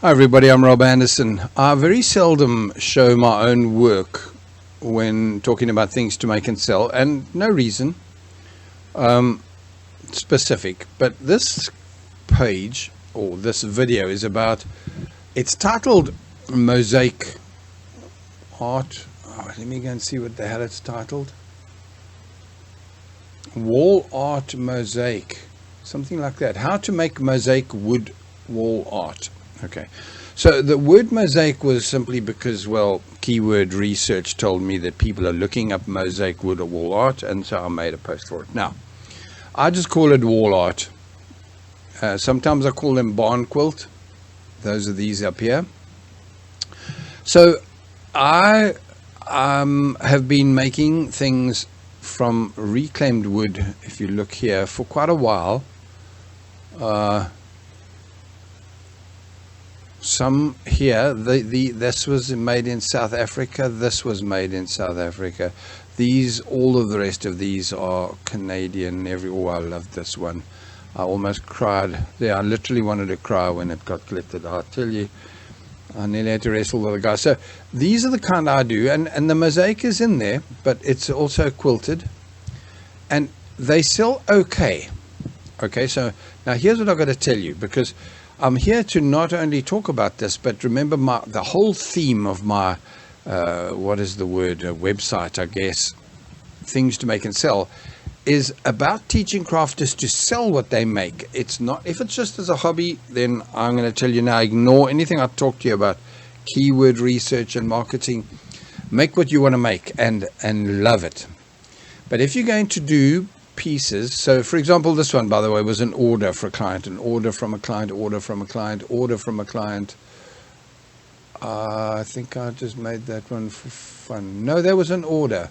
Hi everybody, I'm Rob Anderson. I very seldom show my own work when talking about things to make and sell, and no reason specific, but this page or this video is about, it's titled Mosaic Art. Let me go and see what the hell it's titled. Wall Art Mosaic, something like that. How to make mosaic wood wall art. Okay, so the word mosaic was simply because, well, keyword research told me that people are looking up mosaic wood or wall art, and so I made a post for it. Now, I just call it wall art. Sometimes I call them barn quilt. Those are these up here. So I have been making things from reclaimed wood, if you look here, for quite a while. Some here, this was made in South Africa, this was made in South Africa. All of the rest of these are Canadian. Oh, I love this one. I almost cried. Yeah, I literally wanted to cry when it got collected. I'll tell you, I nearly had to wrestle with a guy. So these are the kind I do, and the mosaic is in there, but it's also quilted, and they sell okay. Okay, so now here's what I've got to tell you, because I'm here to not only talk about this, but remember the whole theme of my, what is the word, website, I guess, things to make and sell, is about teaching crafters to sell what they make. It's not, if it's just as a hobby, then I'm going to tell you now, ignore anything I talk to you about keyword research and marketing. Make what you want to make and love it. But if you're going to do pieces, so for example, this one, by the way, was an order for a client, an order from a client, order from a client, order from a client. I think I just made that one for fun. No, there was an order.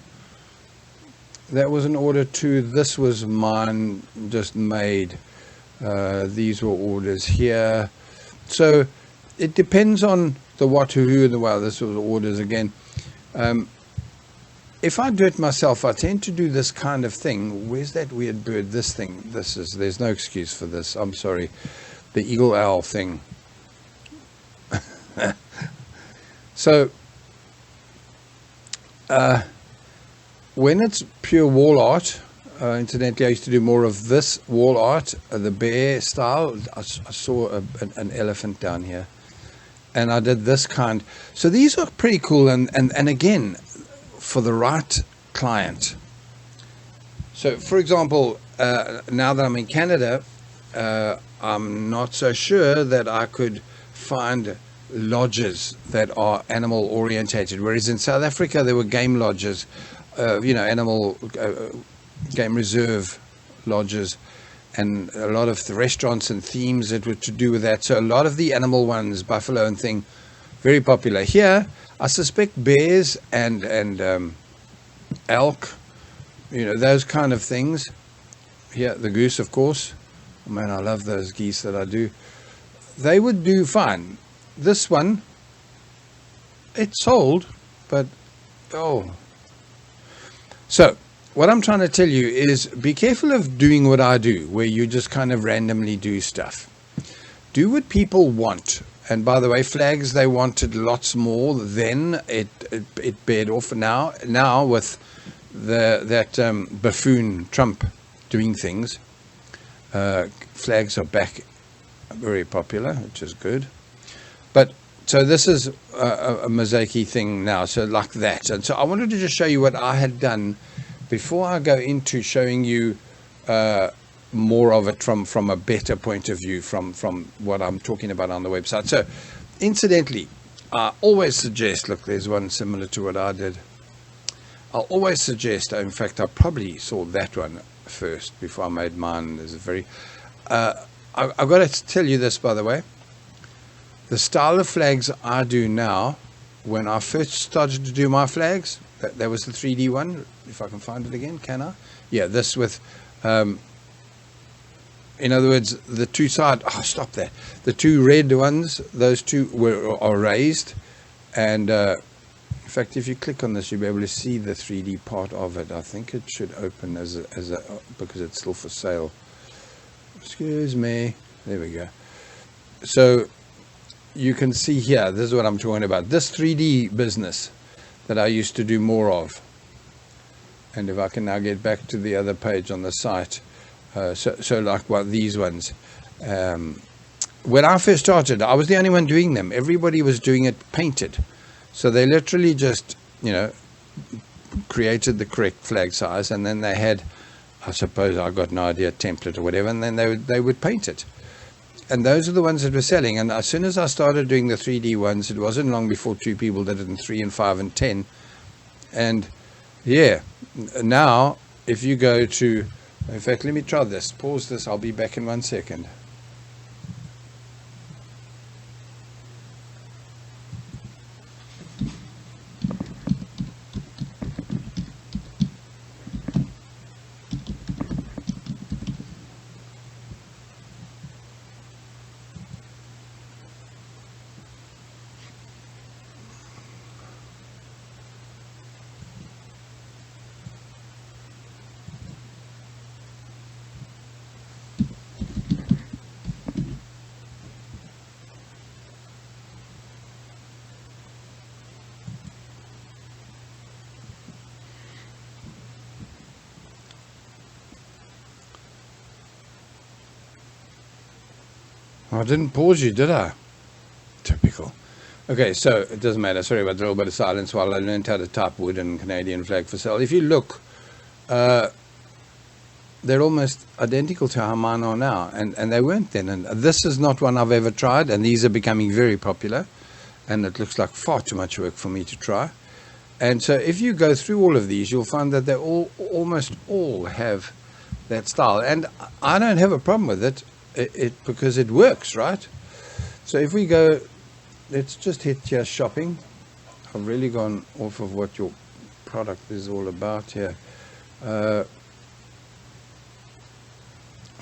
That was an order too. This was mine, just made. These were orders here. So it depends on the what, who, and the well. This was orders again. If I do it myself, I tend to do this kind of thing. Where's that weird bird? This thing. There's no excuse for this. I'm sorry. The eagle owl thing. So, when it's pure wall art, incidentally, I used to do more of this wall art, the bear style. I saw an elephant down here, and I did this kind. So these are pretty cool, and again, for the right client. So, for example, now that I'm in Canada, I'm not so sure that I could find lodges that are animal orientated, whereas in South Africa there were game lodges, animal game reserve lodges, and a lot of the restaurants and themes that were to do with that. So a lot of the animal ones, buffalo and thing, very popular. Here I suspect bears and elk, those kind of things. Here, the goose, of course. Oh, man, I love those geese that I do. They would do fine. This one, it sold, but oh. So what I'm trying to tell you is, be careful of doing what I do, where you just kind of randomly do stuff. Do what people want. And by the way, flags, they wanted lots more. Then it bared off. Now with that buffoon Trump doing things, flags are back, very popular, which is good. But so this is a mosaic-y thing now, so like that. And so I wanted to just show you what I had done before I go into showing you more of it from a better point of view, from what I'm talking about on the website. So incidentally, I always suggest, look, there's one similar to what I did. I'll always suggest, in fact, I probably saw that one first before I made mine. There's a very, I've got to tell you this, by the way. The style of flags I do now, when I first started to do my flags, that was the 3D one. If I can find it again, can I? Yeah, this with, in other words, the two side, stop there. The two red ones, those two are raised. And in fact, if you click on this, you'll be able to see the 3D part of it. I think it should open as a because it's still for sale. Excuse me. There we go. So you can see here, this is what I'm talking about. This 3D business that I used to do more of. And if I can now get back to the other page on the site, so like these ones. When I first started, I was the only one doing them. Everybody was doing it painted. So they literally just, created the correct flag size, and then they had, I suppose, I got no idea, template or whatever, and then they would paint it. And those are the ones that were selling. And as soon as I started doing the 3D ones, it wasn't long before 2 people did it in 3 and 5 and 10. And yeah, now if you go to, in fact, let me try this. Pause this. I'll be back in 1 second. I didn't pause you, did I? Typical. Okay, so it doesn't matter. Sorry about the little bit of silence while I learned how to type wood and Canadian flag for sale. If you look, they're almost identical to how mine are now, and they weren't then. And this is not one I've ever tried, and these are becoming very popular, and it looks like far too much work for me to try. And so if you go through all of these, you'll find that they almost all have that style, and I don't have a problem with it. Because it works, right? So if we go, let's just hit here shopping. I've really gone off of what your product is all about here.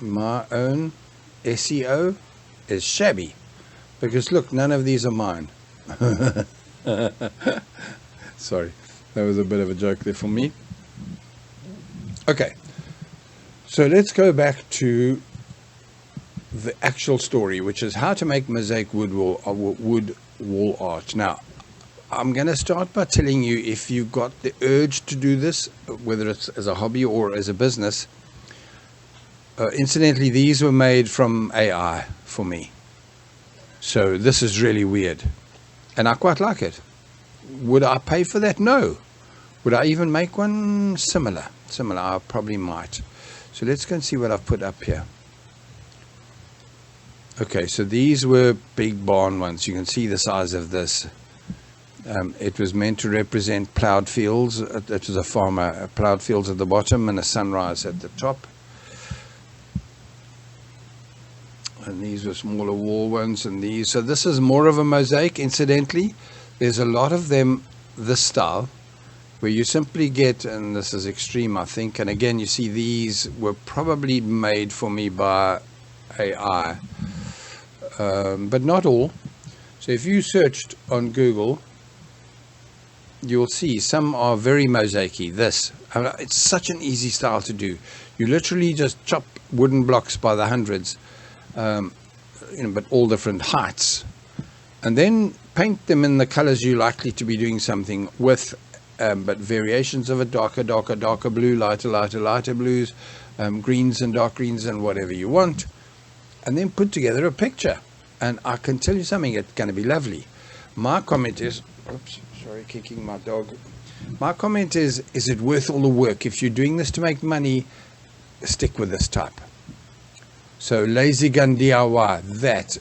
My own SEO is shabby because look, none of these are mine. Sorry, that was a bit of a joke there for me. Okay, so let's go back to the actual story, which is how to make mosaic wood wall art. Now, I'm going to start by telling you, if you've got the urge to do this, whether it's as a hobby or as a business, incidentally, these were made from AI for me. So this is really weird. And I quite like it. Would I pay for that? No. Would I even make one similar? I probably might. So let's go and see what I've put up here. Okay, so these were big barn ones. You can see the size of this. It was meant to represent plowed fields. It was a farmer, plowed fields at the bottom and a sunrise at the top. And these were smaller wall ones, and these. So this is more of a mosaic. Incidentally, there's a lot of them this style, where you simply get, and this is extreme, I think. And again, you see these were probably made for me by AI. But not all. So if you searched on Google, you'll see some are very mosaic-y. This, it's such an easy style to do. You literally just chop wooden blocks by the hundreds, but all different heights, and then paint them in the colors you're likely to be doing something with, but variations of it: darker blue, lighter blues, greens and dark greens, and whatever you want, and then put together a picture. And I can tell you something, it's going to be lovely. My comment is, oops, sorry, kicking my dog. My comment is it worth all the work? If you're doing this to make money, stick with this type. So Lazy Gun DIY, that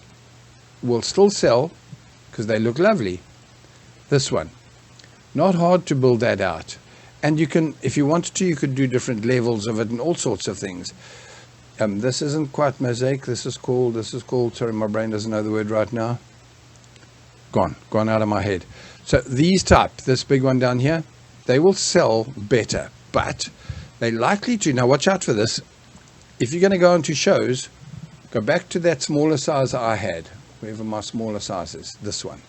will still sell because they look lovely. This one, not hard to build that out. And you can, if you wanted to, you could do different levels of it and all sorts of things. This isn't quite mosaic. This is called, sorry, my brain doesn't know the word right now. Gone out of my head. So these type, this big one down here, they will sell better, but they're likely to, now watch out for this. If you're going to go into shows, go back to that smaller size I had, wherever my smaller size is, this one.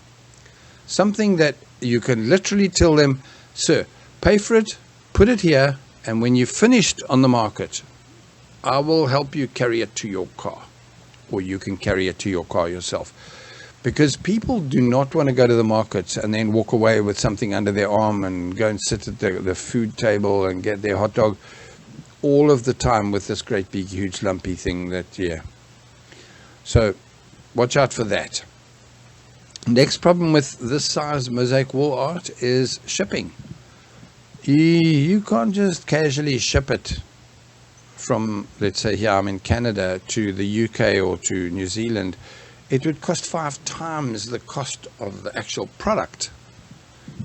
Something that you can literally tell them, sir, pay for it, put it here, and when you're finished on the market, I will help you carry it to your car, or you can carry it to your car yourself. because people do not want to go to the markets and then walk away with something under their arm and go and sit at the food table and get their hot dog all of the time with this great big huge lumpy thing that, yeah. So watch out for that. Next problem with this size mosaic wall art is shipping. You can't just casually ship it from, let's say here I'm in Canada, to the UK or to New Zealand. It would cost 5 times the cost of the actual product.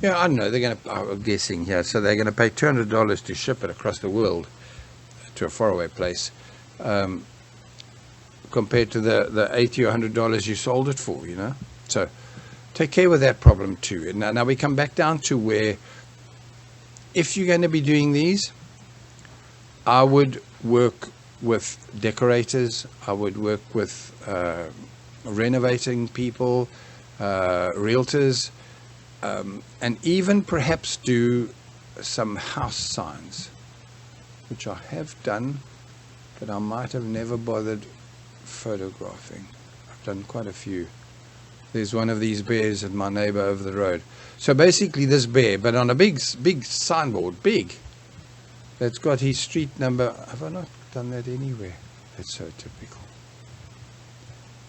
Yeah, I don't know, they're going to, I'm guessing here, so they're going to pay $200 to ship it across the world to a faraway place, compared to the $80 or $100 you sold it for, you know. So take care with that problem too. And now we come back down to where, if you're going to be doing these, I would work with decorators, I would work with renovating people, realtors, and even perhaps do some house signs, which I have done, but I might have never bothered photographing. I've done quite a few. There's one of these bears at my neighbor over the road. So basically this bear, but on a big signboard, big, that's got his street number. Have I not done that anywhere? That's so typical.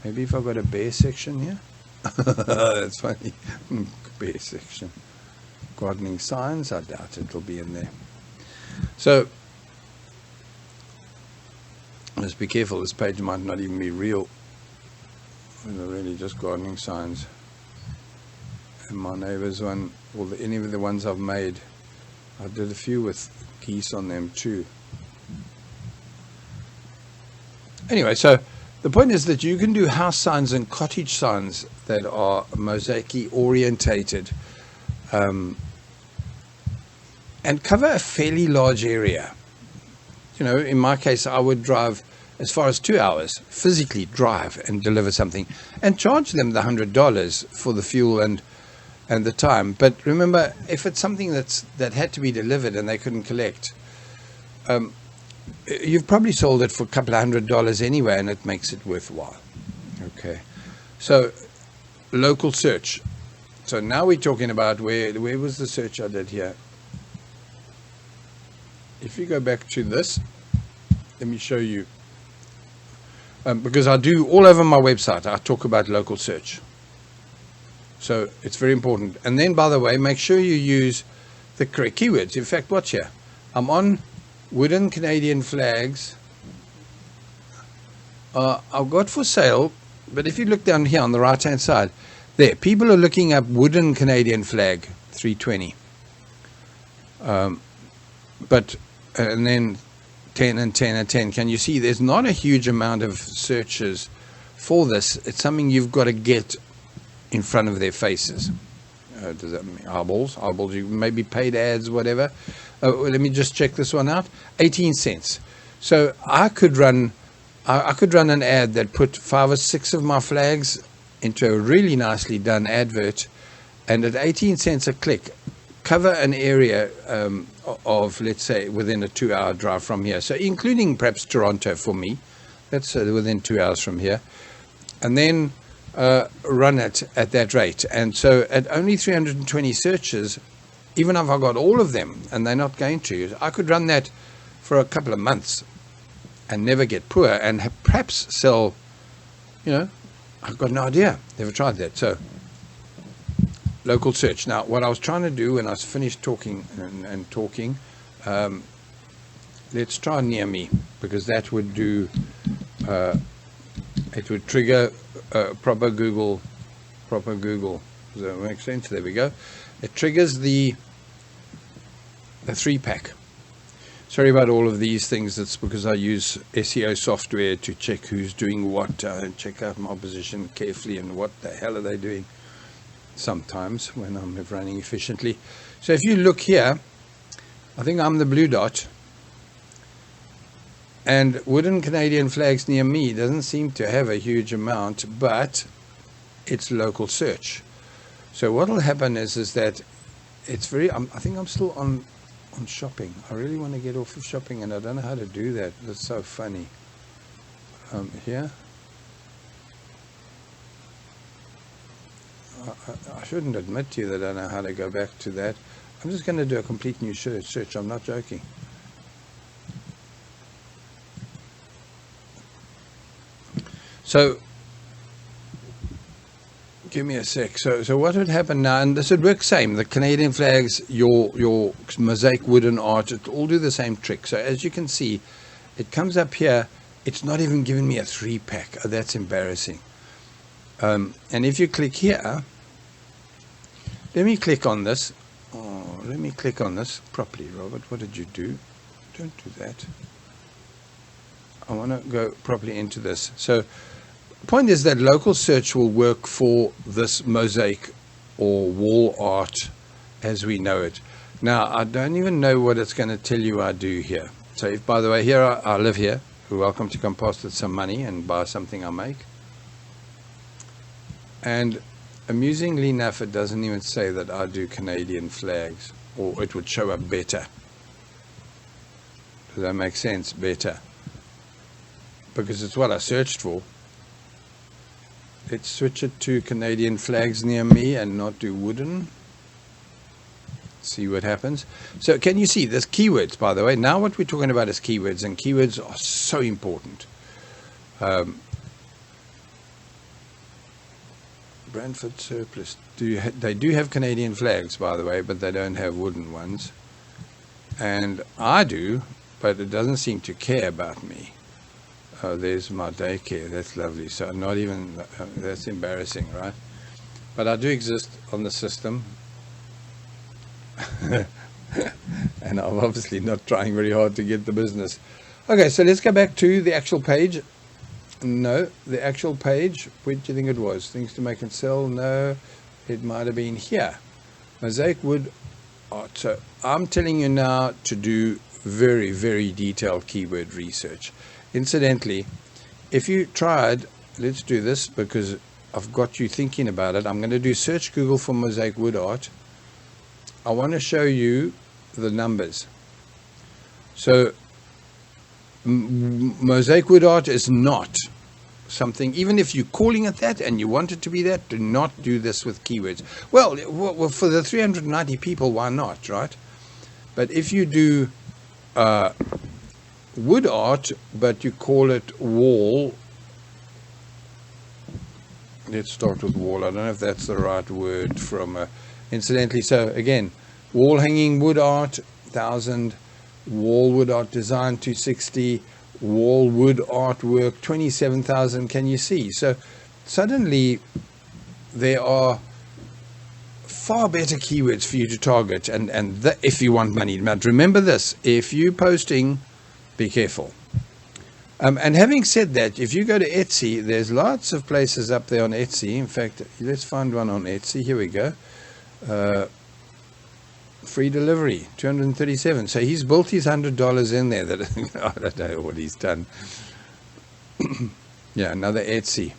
Maybe if I've got a bear section here. That's funny. Bear section. Gardening signs, I doubt it'll be in there. So just be careful, this page might not even be real. They're really just gardening signs. And my neighbor's one, or any of the ones I've made, I did a few with geese on them too. Anyway, so the point is that you can do house signs and cottage signs that are mosaic-y orientated, and cover a fairly large area. You know, in my case, I would drive as far as 2 hours, physically drive and deliver something, and charge them the $100 for the fuel and the time. But remember, if it's something that had to be delivered and they couldn't collect, you've probably sold it for a couple of $100 anyway, and it makes it worthwhile. Okay, so local search. So now we're talking about where was the search I did here? If you go back to this, let me show you. Because I do all over my website, I talk about local search. So it's very important. And then, by the way, make sure you use the correct keywords. In fact, watch here. I'm on wooden Canadian flags. I've got for sale, but if you look down here on the right-hand side, there, people are looking up wooden Canadian flag, 320. And then 10 and 10 and 10. Can you see there's not a huge amount of searches for this? It's something you've got to get in front of their faces. Does that mean eyeballs? Eyeballs, you maybe paid ads, whatever. Let me just check this one out. 18 cents. So I could run an ad that put 5 or 6 of my flags into a really nicely done advert, and at 18 cents a click, cover an area of, let's say, within a 2-hour drive from here. So including perhaps Toronto for me, that's within 2 hours from here, and then run it at that rate. And so at only 320 searches, even if I got all of them, and they're not going to, I could run that for a couple of months and never get poor, and perhaps sell, you know, I've got no idea, never tried that. So local search. Now, what I was trying to do when I was finished talking and talking, let's try near me, because that would do, it would trigger proper Google. Does that make sense? There we go. It triggers the 3-pack. Sorry about all of these things. That's because I use SEO software to check who's doing what, and check out my position carefully and what the hell are they doing sometimes when I'm running efficiently. So if you look here, I think I'm the blue dot, and wooden Canadian flags near me doesn't seem to have a huge amount, but it's local search. So what will happen is that it's very, I think I'm still on shopping. I really want to get off of shopping, and I don't know how to do that. That's so funny. Here. I shouldn't admit to you that I know how to go back to that. I'm just going to do a complete new search. I'm not joking. So give me a sec. So what would happen now, and this would work same, the Canadian flags, your mosaic wooden art, it all do the same trick. So as you can see, it comes up here. It's not even giving me a 3-pack. Oh, that's embarrassing. And if you click here, let me click on this. Oh, let me click on this properly, Robert. What did you do? Don't do that. I want to go properly into this. So the point is that local search will work for this mosaic or wall art as we know it. Now, I don't even know what it's going to tell you I do here. So if, by the way, here I live here, you're welcome to come past with some money and buy something I make. And amusingly enough, it doesn't even say that I do Canadian flags, or it would show up better. Does that make sense? Better. Because it's what I searched for. Let's switch it to Canadian flags near me and not do wooden. See what happens. So can you see there's keywords, by the way? Now what we're talking about is keywords, and keywords are so important. Brantford surplus. They do have Canadian flags, by the way, but they don't have wooden ones. And I do, but it doesn't seem to care about me. Oh, there's my daycare. That's lovely. So not even, that's embarrassing, right? But I do exist on the system. And I'm obviously not trying very hard to get the business. Okay, so let's go back to the actual page. No, the actual page, where do you think it was? Things to make and sell? No, it might have been here. Mosaic wood art. So I'm telling you now to do very, very detailed keyword research. Incidentally, if you tried, let's do this because I've got you thinking about it. I'm going to do search Google for mosaic wood art. I want to show you the numbers. So mosaic wood art is not something, even if you're calling it that and you want it to be that, do not do this with keywords. Well, for the 390 people, why not, right? But if you do wood art, but you call it wall, let's start with wall. I don't know if that's the right word from incidentally. So again, wall hanging wood art 1,000, wall wood art design 260, wall wood artwork 27,000. Can you see? So suddenly there are far better keywords for you to target, and if you want money. But remember this, if you're posting, be careful. And having said that, if you go to Etsy, there's lots of places up there on Etsy. In fact, let's find one on Etsy. Here we go. Free delivery, 237. So he's built his $100 in there. That I don't know what he's done. Yeah, another Etsy.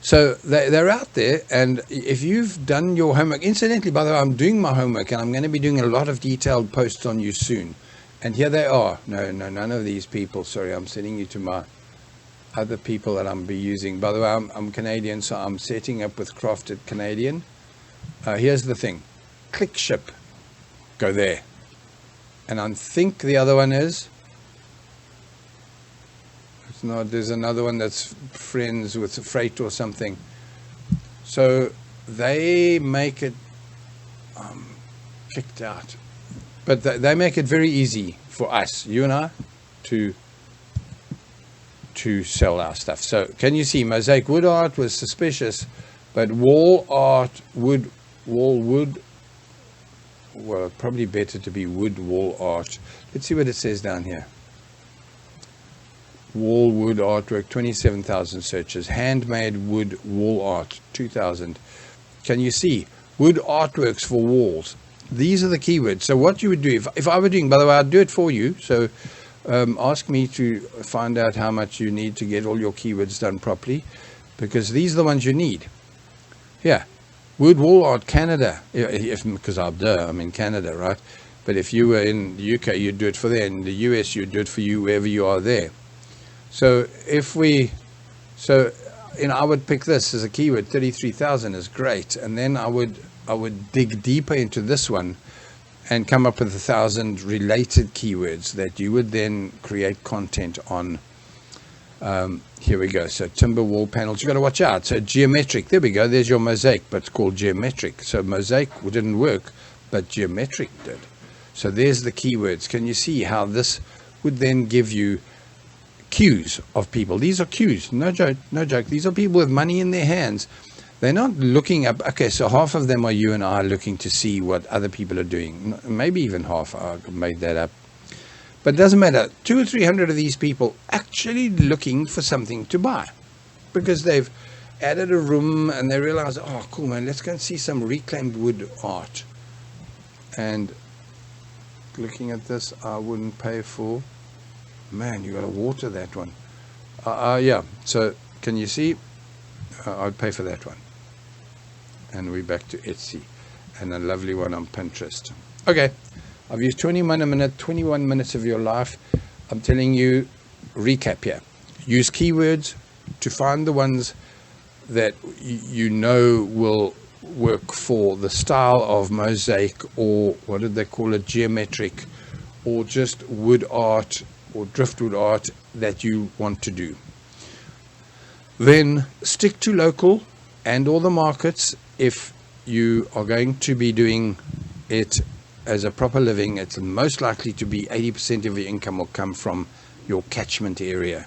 So they're out there, and if you've done your homework, incidentally, by the way, I'm doing my homework, and I'm going to be doing a lot of detailed posts on you soon. And here they are. No, none of these people. Sorry, I'm sending you to my other people that I'm be using. By the way, I'm Canadian, so I'm setting up with Crafted Canadian. Here's the thing. Click ship. Go there. And I think the other one is... It's not. There's another one that's friends with freight or something. So they make it... kicked out. But they make it very easy for us, you and I, to sell our stuff. So can you see, mosaic wood art was suspicious, but wall art, wall wood, well, probably better to be wood wall art. Let's see what it says down here. Wall wood artwork, 27,000 searches. Handmade wood wall art, 2,000. Can you see? Wood artworks for walls. These are the keywords. So what you would do, if I were doing, by the way, I'd do it for you. So ask me to find out how much you need to get all your keywords done properly, because these are the ones you need. Yeah, wood wall art Canada, because I'm in Canada, right? But if you were in the UK, you'd do it for there. In the US, you'd do it for you wherever you are there. So I would pick this as a keyword. 33,000 is great, and then I would dig deeper into this one and come up with 1,000 related keywords that you would then create content on. Here we go. So timber wall panels, you got to watch out. So geometric, there we go. There's your mosaic, but it's called geometric. So mosaic didn't work, but geometric did. So there's the keywords. Can you see how this would then give you queues of people? These are queues. No joke. No joke. These are people with money in their hands. They're not looking up. Okay, so half of them are you and I looking to see what other people are doing. Maybe even half. I made that up. But it doesn't matter. 200 or 300 of these people actually looking for something to buy because they've added a room and they realize, oh, cool, man, let's go and see some reclaimed wood art. And looking at this, I wouldn't pay for. Man, you got to water that one. Yeah. So can you see? I'd pay for that one. And we're back to Etsy, and a lovely one on Pinterest. Okay. I've used 21 minutes of your life. I'm telling you, recap here. Use keywords to find the ones that you know will work for the style of mosaic, or what did they call it, geometric, or just wood art or driftwood art that you want to do. Then stick to local and all the markets. If you are going to be doing it as a proper living, it's most likely to be 80% of your income will come from your catchment area.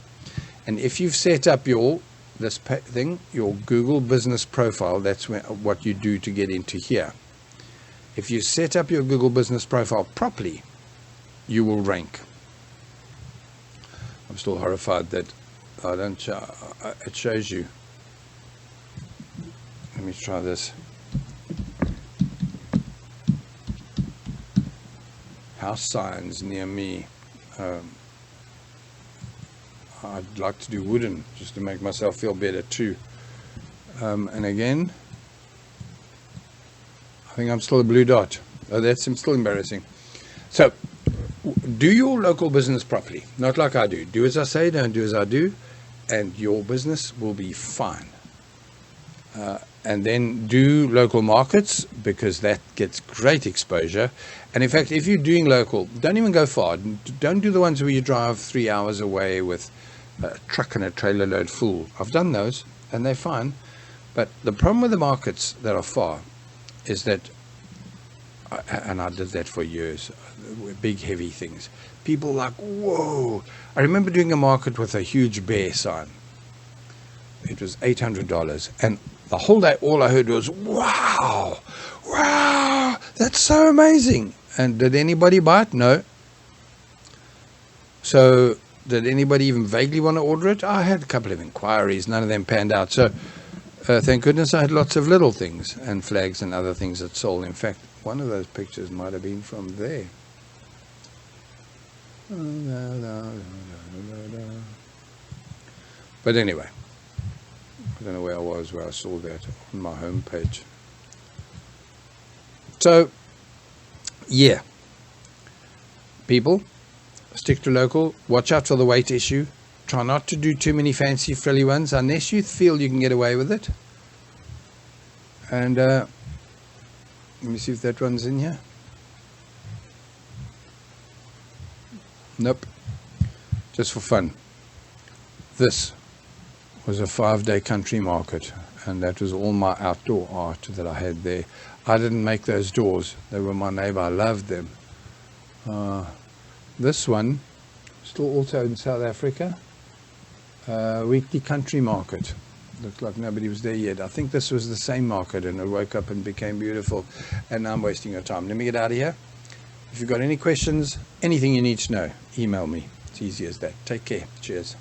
And if you've set up your Google business profile, that's what you do to get into here. If you set up your Google business profile properly, you will rank. I'm still horrified that I don't it shows you. Let me try this. House signs near me. I'd like to do wooden just to make myself feel better too. And again, I think I'm still a blue dot. Oh, that's still embarrassing. So do your local business properly, not like I do. Do as I say, don't do as I do, and your business will be fine. And then do local markets, because that gets great exposure. And in fact, if you're doing local, don't even go far. Don't do the ones where you drive 3 hours away with a truck and a trailer load full. I've done those and they're fine. But the problem with the markets that are far is that, and I did that for years, big heavy things. People like, whoa. I remember doing a market with a huge bear sign. It was $800, and the whole day all I heard was, wow, wow, that's so amazing. And did anybody buy it? No. So did anybody even vaguely want to order it? I had a couple of inquiries, none of them panned out. So thank goodness I had lots of little things and flags and other things that sold. In fact, one of those pictures might have been from there. But anyway, I don't know where I was where I saw that on my homepage. So, yeah, people, stick to local. Watch out for the weight issue. Try not to do too many fancy frilly ones unless you feel you can get away with it. And let me see if that one's in here. Nope. Just for fun. This was a 5-day country market, and that was all my outdoor art that I had there. I didn't make those doors. They were my neighbor. I loved them. This one, still also in South Africa, weekly country market. Looked like nobody was there yet. I think this was the same market, and it woke up and became beautiful. And now I'm wasting your time. Let me get out of here. If you've got any questions, anything you need to know, email me. It's easy as that. Take care. Cheers.